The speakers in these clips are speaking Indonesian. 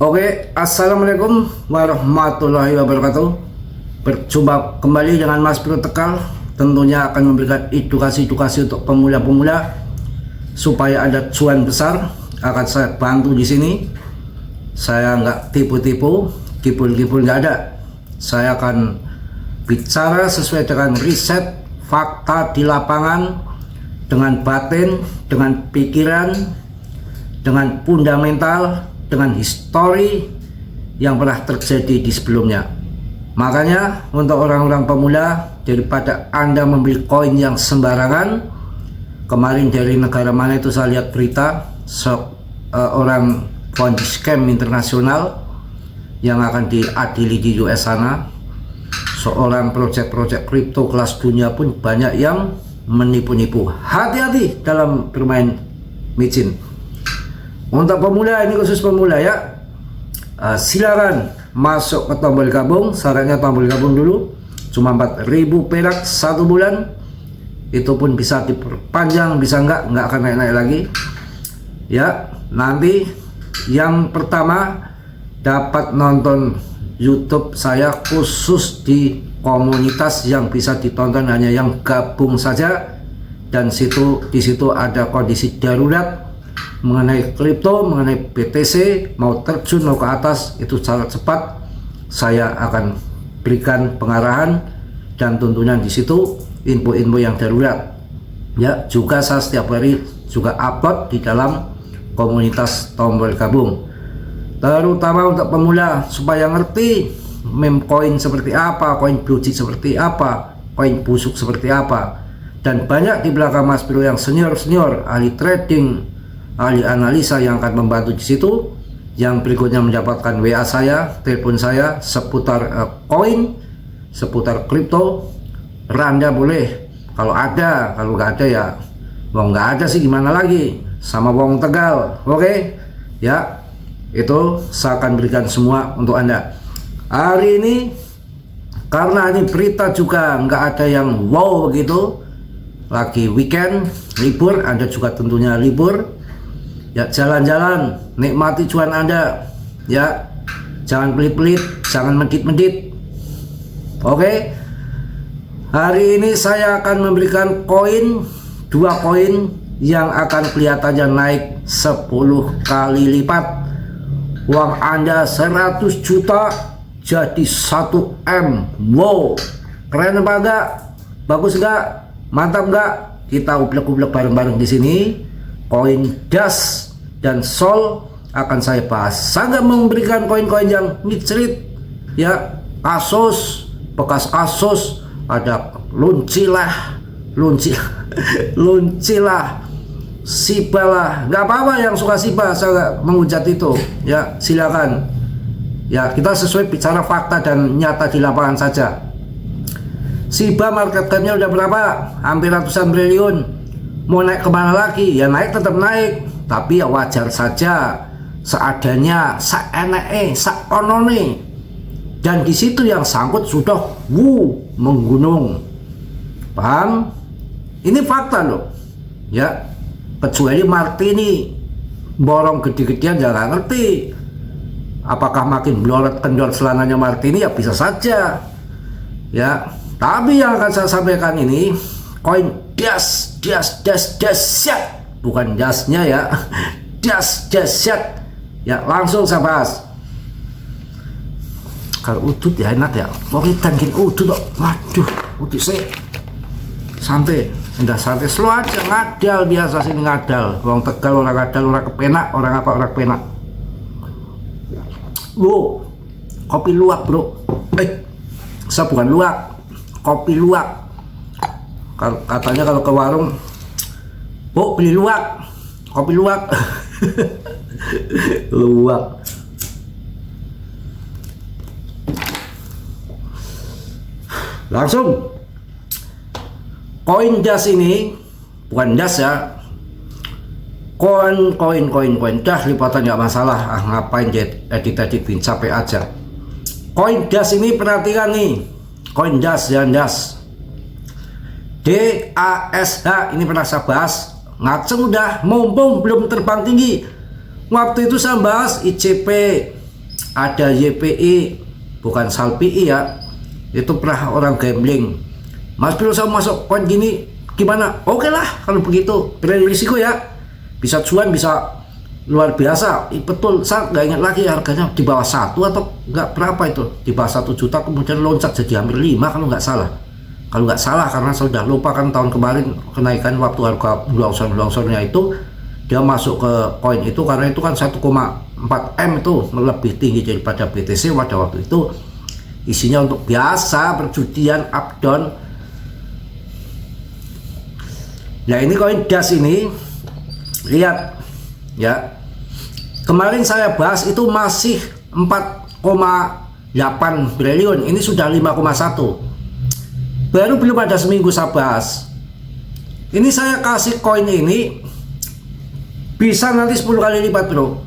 Oke, assalamualaikum warahmatullahi wabarakatuh. Berjumpa kembali dengan Mas Bro Tegal. Tentunya akan memberikan edukasi untuk pemula-pemula supaya ada cuan besar. Akan saya bantu di sini. Saya nggak tipu-tipu, kipul-kipul nggak ada. Saya akan bicara sesuai dengan riset, fakta di lapangan, dengan batin, dengan pikiran, dengan fundamental, dengan histori yang pernah terjadi di sebelumnya. Makanya untuk orang-orang pemula, daripada Anda membeli koin yang sembarangan, kemarin dari negara mana itu saya lihat berita orang Ponzi scam internasional yang akan diadili di US sana. Seorang proyek-proyek kripto kelas dunia pun banyak yang menipu-nipu. Hati-hati dalam bermain micin. Untuk pemula, ini khusus pemula ya. Silakan masuk ke tombol gabung. Syaratnya tombol gabung dulu. Cuma 4.000 perak 1 bulan. Itu pun bisa diperpanjang, bisa nggak akan naik-naik lagi. Ya, nanti yang pertama dapat nonton YouTube saya khusus di komunitas yang bisa ditonton hanya yang gabung saja, dan di situ ada kondisi darurat mengenai kripto, mengenai BTC, mau terjun mau ke atas, itu secara cepat saya akan berikan pengarahan dan tuntunan di situ, info-info yang darurat. Ya, juga saya setiap hari juga upload di dalam komunitas tombol gabung, terutama untuk pemula supaya ngerti meme coin seperti apa, koin blue chip seperti apa, koin busuk seperti apa. Dan banyak di belakang Mas Bro yang senior ahli trading, ahli analisa yang akan membantu di situ. Yang berikutnya mendapatkan WA saya, telepon saya seputar koin, seputar kripto. Randa boleh kalau ada, kalau nggak ada ya mau nggak ada sih gimana lagi, sama wong Tegal. Oke ya, itu saya akan berikan semua untuk Anda hari ini. Karena ini berita juga nggak ada yang wow begitu, lagi weekend libur, Anda juga tentunya libur ya, jalan-jalan nikmati cuan Anda ya, jangan pelit-pelit, jangan medit-medit. Oke, hari ini saya akan memberikan dua koin yang akan kelihatannya naik 10 kali lipat. Uang Anda 100 juta jadi 1 M. Wow, keren apa enggak? Bagus enggak? Mantap enggak? Kita ublek-ublek bareng-bareng di sini. Koin das dan sol akan saya bahas. Saya nggak memberikan koin-koin yang micrit ya, kasus, bekas kasus, ada luncilah, Shiba lah, nggak apa-apa yang suka Shiba, saya nggak menghujat itu ya, silakan ya, kita sesuai bicara fakta dan nyata di lapangan saja. Shiba market cap-nya udah berapa? Hampir ratusan triliun. Mau naik kemana lagi? Ya naik, tetap naik, tapi ya wajar saja, seadanya, saenee, saonone. Dan di situ yang sangkut sudah menggunung. Paham? Ini fakta loh ya. Kecuali Martini borong gede-gedean, jangan ngerti apakah makin melorot kendor selananya Martini, ya bisa saja ya. Tapi yang akan saya sampaikan ini koin das syat, bukan dasnya ya, das syat ya. Langsung saya bahas. Kalau udut ya enak ya, mau kita bikin udut kok. Waduh, udut sih santai, udah santai, slow aja, ngadal biasa sini, ngadal. Orang Tegal orang ngadal, orang kepenak, orang apa, orang penak. Kopi luwak bro, saya bukan luwak, kopi luwak. Katanya kalau ke warung, bu beli luwak, kopi luwak. Luwak. Langsung koin das ini, bukan das ya, koin das lipatan nggak masalah. Ngapain edit bin capek aja. Koin das ini perhatikan nih, koin das ya, das DASH ini pernah saya bahas, ngaceng udah, mumpung belum terbang tinggi. Waktu itu saya bahas ICP ada YPI, bukan Salpi ya, itu pernah orang gambling. Mas Bro saya masuk koin gini gimana? Oke lah kalau begitu, berani risiko ya, bisa cuan bisa luar biasa. Betul, saya nggak ingat lagi harganya di bawah 1 atau nggak berapa itu, di bawah 1 juta, kemudian loncat jadi hampir 5 kalau nggak salah. Kalau nggak salah, karena saya sudah lupa kan tahun kemarin kenaikan waktu harga blongsornya itu, dia masuk ke koin itu karena itu kan 1,4 M itu lebih tinggi daripada BTC pada waktu itu. Isinya untuk biasa perjudian up down. Nah ini koin DAS ini, lihat ya, kemarin saya bahas itu masih 4,8 triliun, ini sudah 5,1. Baru belum ada seminggu saya bahas. Ini saya kasih koin ini bisa nanti 10 kali lipat bro.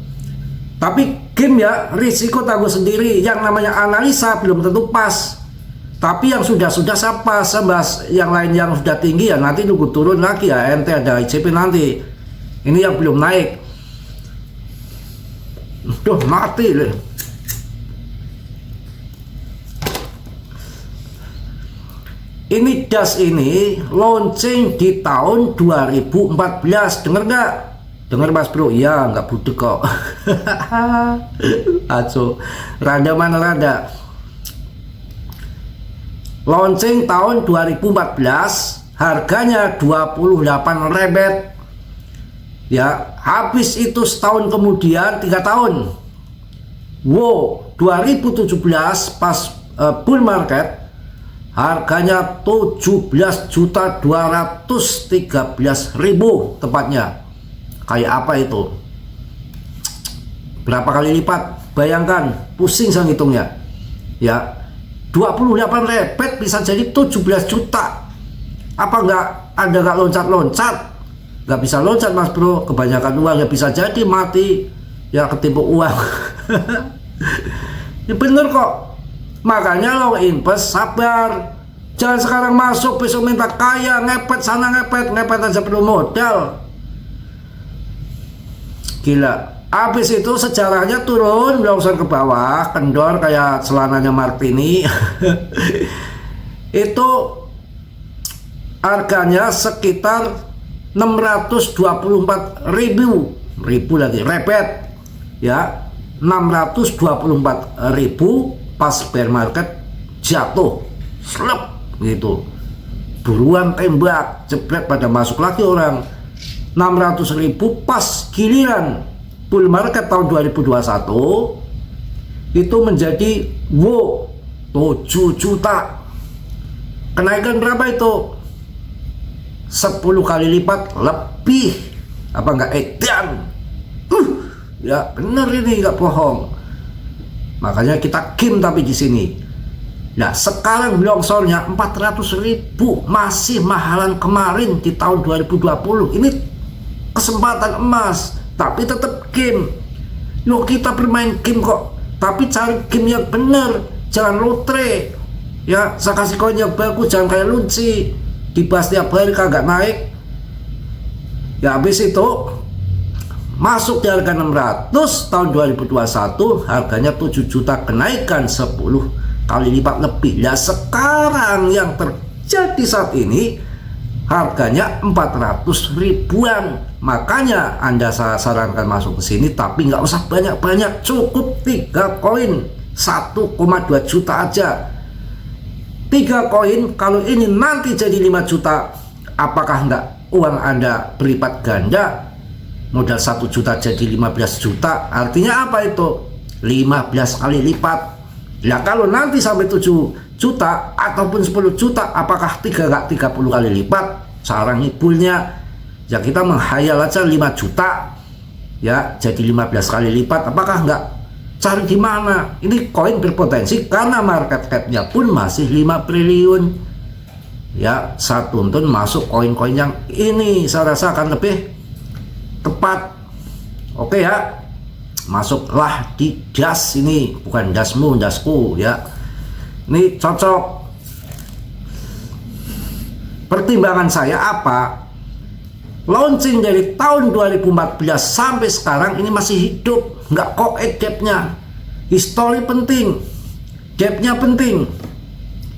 Tapi game ya, risiko tanggung sendiri. Yang namanya analisa belum tentu pas. Tapi yang sudah saya pas. Saya bahas yang lain yang sudah tinggi ya, nanti nunggu turun lagi ya. NT ada ICP nanti. Ini yang belum naik. Duh mati loh. Ini DAS ini launching di tahun 2014. Dengar nggak? Dengar Mas Bro? Iya, nggak budek kok. Aco, rada mana rada. Launching tahun 2014, harganya 28 rebet. Ya, habis itu setahun kemudian 3 tahun. Wow, 2017 pas bull market, harganya 17.213.000 tepatnya. Kayak apa itu? Berapa kali lipat? Bayangkan, pusing saya ngitungnya. Ya, 28 rebet bisa jadi 17 juta. Apa nggak loncat-loncat? Nggak bisa loncat Mas Bro, kebanyakan uang ya bisa jadi mati. Ya ketipu uang. Ya bener kok. Makanya lo invest sabar. Jangan sekarang masuk besok minta kaya, ngepet sana ngepet aja perlu modal. Gila. Habis itu sejarahnya turun longsor ke bawah, kendor kayak celananya Martini. Itu harganya sekitar 624.000 lagi rebet ya, 624.000 pas bear market jatuh slep gitu, buruan tembak jebret pada masuk lagi orang. 600.000 pas giliran bull market tahun 2021 itu menjadi wow 7 juta. Kenaikan berapa itu? 10 kali lipat lebih. Apa enggak edan? Ya bener ini, enggak bohong. Makanya kita game tapi di sini. Nah sekarang longsornya 400.000, masih mahalan kemarin di tahun 2020. Ini kesempatan emas, tapi tetap game. Yuk kita bermain game kok, tapi cari game yang bener, jangan lotre. Ya saya kasih koin yang bagus, jangan kayak Lunci dibahas tiap hari kagak naik. Ya habis itu masuk di harga 600 tahun 2021, harganya 7 juta, kenaikan 10 kali lipat lebih. Ya sekarang yang terjadi saat ini harganya 400 ribuan. Makanya Anda saya sarankan masuk ke sini, tapi nggak usah banyak-banyak, cukup 3 koin 1,2 juta aja. 3 koin kalau ini nanti jadi 5 juta, apakah nggak uang Anda berlipat ganda? Modal 1 juta jadi 15 juta, artinya apa itu? 15 kali lipat. Nah kalau nanti sampai 7 juta ataupun 10 juta, apakah nggak 30 kali lipat? Sarang ibulnya ya kita menghayal aja 5 juta ya jadi 15 kali lipat, apakah nggak cari di mana? Ini koin berpotensi karena market cap-nya pun masih 5 triliun ya. Saya tuntun masuk koin-koin yang ini, saya rasa akan lebih tepat. Oke ya, masuklah di DAS ini, bukan dasmu, dasku ya. Ini cocok. Pertimbangan saya apa? Launching dari tahun 2014 sampai sekarang ini masih hidup, nggak koet gapnya. Histori penting, gapnya penting,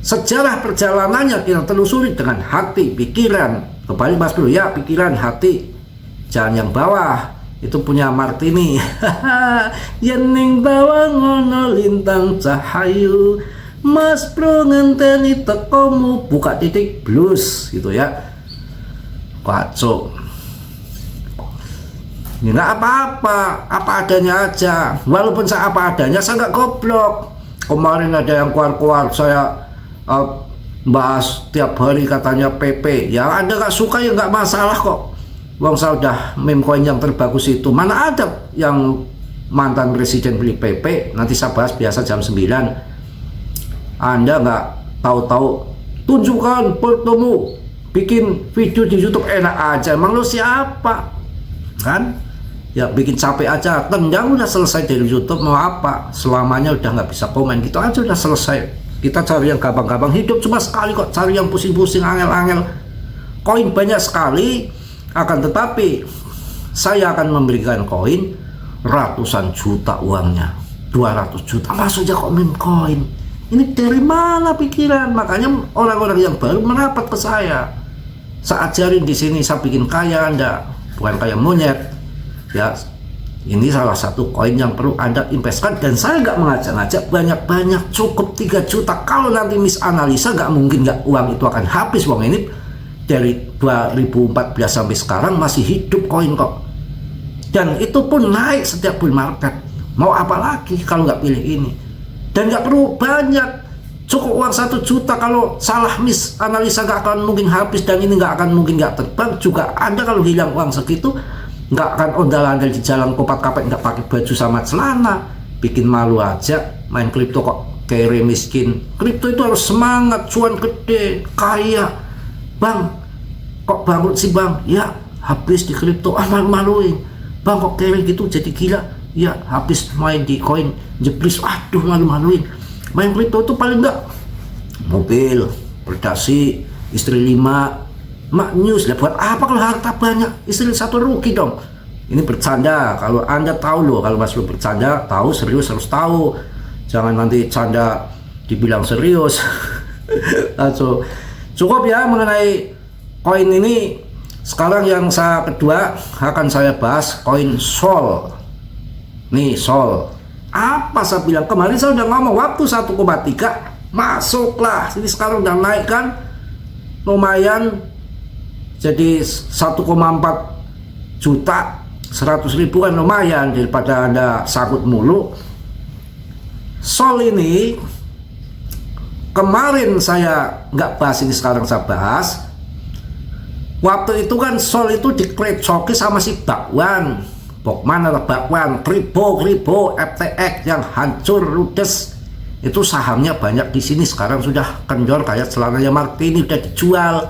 sejarah perjalanannya kita telusuri dengan hati, pikiran. Kembali Mas Bro ya, pikiran, hati, jangan yang bawah. Itu punya Martini. Yening bawah ngono lintang cahayu, Mas Bro ngenteni tekomu, buka titik blues gitu ya. Kacau. Ya nggak apa-apa, apa adanya aja. Walaupun saya apa adanya, saya nggak goblok. Kemarin ada yang keluar-keluar, saya bahas tiap hari katanya PP. Ya Anda nggak suka ya nggak masalah kok. Wong saya udah meme coin yang terbagus itu. Mana ada yang mantan presiden beli PP? Nanti saya bahas biasa jam 9. Anda nggak tahu-tahu tunjukkan fotomu, bikin video di YouTube enak aja. Emang lo siapa? Kan? Ya bikin capek aja, tendang udah selesai dari YouTube, mau apa? Selamanya udah nggak bisa komen gitu aja, udah selesai. Kita cari yang gampang-gampang, hidup cuma sekali kok, cari yang pusing-pusing, angel-angel. Koin banyak sekali, akan tetapi saya akan memberikan koin ratusan juta uangnya, 200 juta, maksudnya kok meme koin? Ini dari mana pikiran? Makanya orang-orang yang baru merapat ke saya. Saya ajarin di sini, saya bikin kaya Anda, bukan kayak monyet. Ya, ini salah satu koin yang perlu Anda investkan, dan saya nggak mengajak-ngajak banyak-banyak, cukup 3 juta. Kalau nanti misanalisa, nggak mungkin nggak uang itu akan habis. Uang ini dari 2014 sampai sekarang masih hidup koin kok, dan itu pun naik setiap bull market. Mau apa lagi kalau nggak pilih ini? Dan nggak perlu banyak, cukup uang 1 juta. Kalau salah misanalisa nggak akan mungkin habis, dan ini nggak akan mungkin nggak terbang juga. Anda kalau hilang uang segitu nggak akan ondal-ondal di jalan kopat-kapet, nggak pakai baju sama celana, bikin malu aja. Main kripto kok kere miskin. Kripto itu harus semangat, cuan gede, kaya. Bang, kok bangkrut sih bang? Ya habis di kripto, malu-maluin. Bang kok kere gitu jadi gila? Ya habis main di koin jeblis, aduh malu-maluin. Main kripto itu paling enggak mobil, berdasi, istri 5, mak news lah. Buat apa kalau harta banyak, istri 1 rugi dong. Ini bercanda, kalau Anda tahu loh. Kalau Mas Bro bercanda, tahu, serius harus tahu. Jangan nanti canda dibilang serius. So, cukup ya mengenai koin ini. Sekarang yang kedua akan saya bahas koin Sol. Nih Sol, apa saya bilang kemarin, saya udah ngomong waktu 1,3 masuklah. Ini sekarang udah naik kan, lumayan jadi 1,4 juta, 100.000 kan lumayan, daripada Anda sakut mulu. Sol ini kemarin saya nggak bahas, ini sekarang saya bahas. Waktu itu kan Sol itu dikrecoki sama si Bakwan, Bokman atau Bakwan, Kribo, FTX yang hancur ludes. Itu sahamnya banyak di sini, sekarang sudah kendor kayak celananya Martini, udah dijual.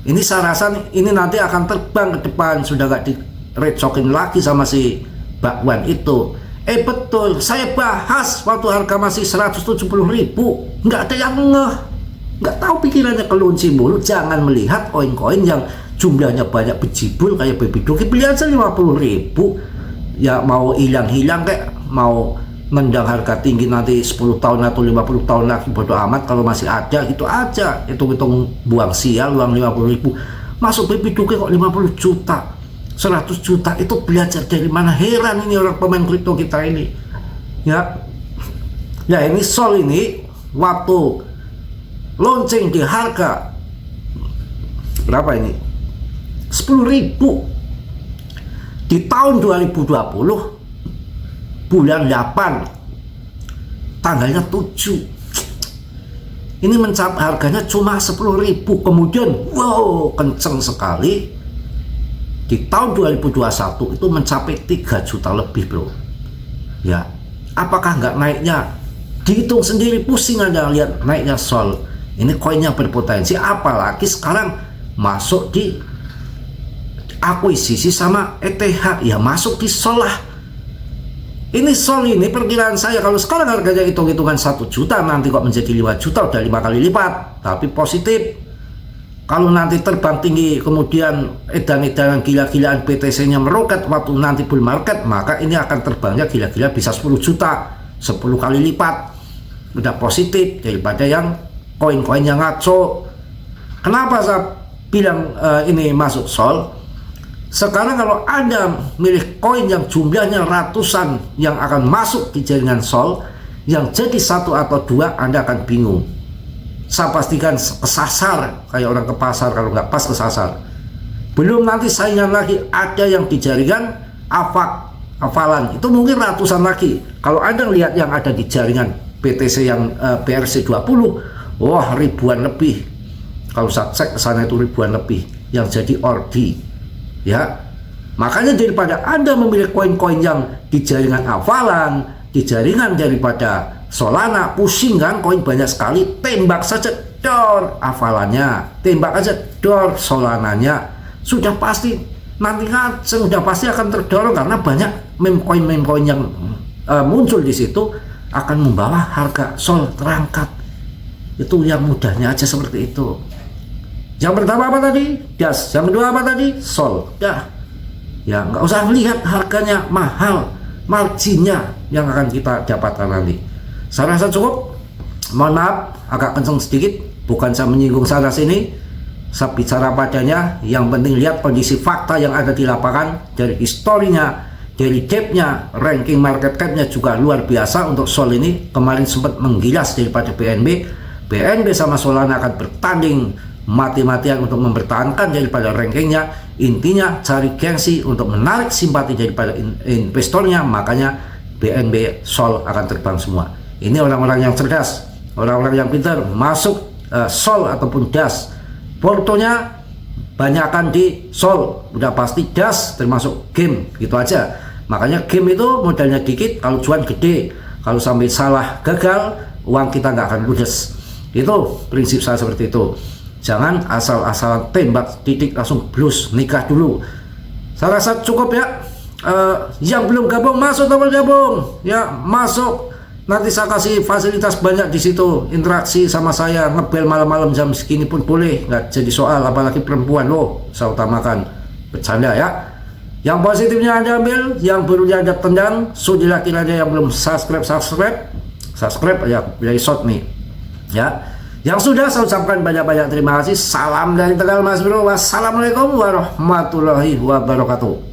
Ini saya rasa ini nanti akan terbang ke depan, sudah gak direcokin lagi sama si Bakwan itu. Betul, saya bahas waktu harga masih 170.000, nggak ada yang ngeh, nggak tahu pikirannya kelunci mulu. Jangan melihat koin-koin yang jumlahnya banyak bejibul kayak Baby Doge, beli aja 50.000. Ya mau hilang-hilang kayak mau nendang harga tinggi nanti 10 tahun atau 50 tahun lagi, bodo amat. Kalau masih ada gitu aja, hitung-hitung buang sial uang 50.000. Masuk Baby Doge kok 50 juta, 100 juta. Itu belajar dari mana? Heran ini orang pemain kripto kita ini. Ya ini Sol ini waktu launching di harga berapa ini? 10.000 di tahun 2020 bulan 8 tanggalnya 7. Ini mencapai harganya cuma 10.000. Kemudian wow, kenceng sekali. Di tahun 2021 itu mencapai 3 juta lebih, bro. Ya, apakah nggak naiknya? Dihitung sendiri, pusing Anda lihat naiknya Sol. Ini koinnya berpotensi, apalagi sekarang masuk di akuisisi sama ETH. Ya masuk di Sol lah. Ini Sol ini perkiraan saya, kalau sekarang harganya hitung-hitungan 1 juta, nanti kok menjadi 5 juta, udah 5 kali lipat. Tapi positif, kalau nanti terbang tinggi, kemudian edan-edanan gila-gilaan BTC-nya meroket waktu nanti bull market, maka ini akan terbangnya gila-gila bisa 10 juta. 10 kali lipat udah positif daripada yang koin-koin yang ngaco. Kenapa saya bilang ini masuk sol? Sekarang kalau Anda milih koin yang jumlahnya ratusan yang akan masuk di jaringan sol, yang jadi 1 atau 2, Anda akan bingung. Saya pastikan kesasar, kayak orang ke pasar kalau nggak pas kesasar. Belum nanti saingan lagi ada yang di jaringan hafalan, itu mungkin ratusan lagi. Kalau Anda lihat yang ada di jaringan BTC yang BRC20, wah ribuan lebih. Kalau saya cek ke sana itu ribuan lebih yang jadi ordi. Ya, makanya daripada Anda memilih koin-koin yang di jaringan hafalan, di jaringan daripada Solana, pusing kan, koin banyak sekali, tembak saja dor hafalannya, tembak aja dor Solananya, sudah pasti nanti ngaceng, sudah pasti akan terdorong karena banyak meme koin yang muncul di situ akan membawa harga sol terangkat. Itu yang mudahnya aja seperti itu. Yang pertama apa tadi? Das. Yang kedua apa tadi? Sol. Ya nggak usah lihat harganya mahal, marginnya yang akan kita dapatkan nanti. Saya rasa cukup. Mohon maaf agak kenceng sedikit, bukan saya menyinggung sana sini, saya bicara padanya. Yang penting lihat kondisi fakta yang ada di lapangan, dari historinya, dari depth-nya, ranking market cap-nya juga luar biasa untuk sol ini. Kemarin sempat menggilas daripada BNB sama Solana akan bertanding mati-matian untuk mempertahankan daripada rankingnya. Intinya cari gengsi untuk menarik simpati daripada investornya, makanya BNB sol akan terbang semua. Ini orang-orang yang cerdas, orang-orang yang pintar masuk sol ataupun das. Portonya banyakkan di sol, udah pasti das termasuk game gitu aja. Makanya game itu modalnya dikit, kalau cuan gede. Kalau sampai salah gagal, uang kita nggak akan ludes. Itu prinsip saya seperti itu. Jangan asal-asalan tembak titik langsung blus, nikah dulu. Saya rasa cukup ya. Yang belum gabung masuk, tombol gabung ya, masuk. Nanti saya kasih fasilitas banyak di situ, interaksi sama saya, ngebel malam-malam jam segini pun boleh, nggak jadi soal. Apalagi perempuan loh, saya utamakan. Bercanda ya. Yang positifnya Anda ambil, yang buruknya Anda tendang. Sudilah kiranya yang belum subscribe ya, dari short nih ya. Yang sudah saya ucapkan banyak-banyak terima kasih. Salam dari Tegal Mas Bro. Wassalamualaikum warahmatullahi wabarakatuh.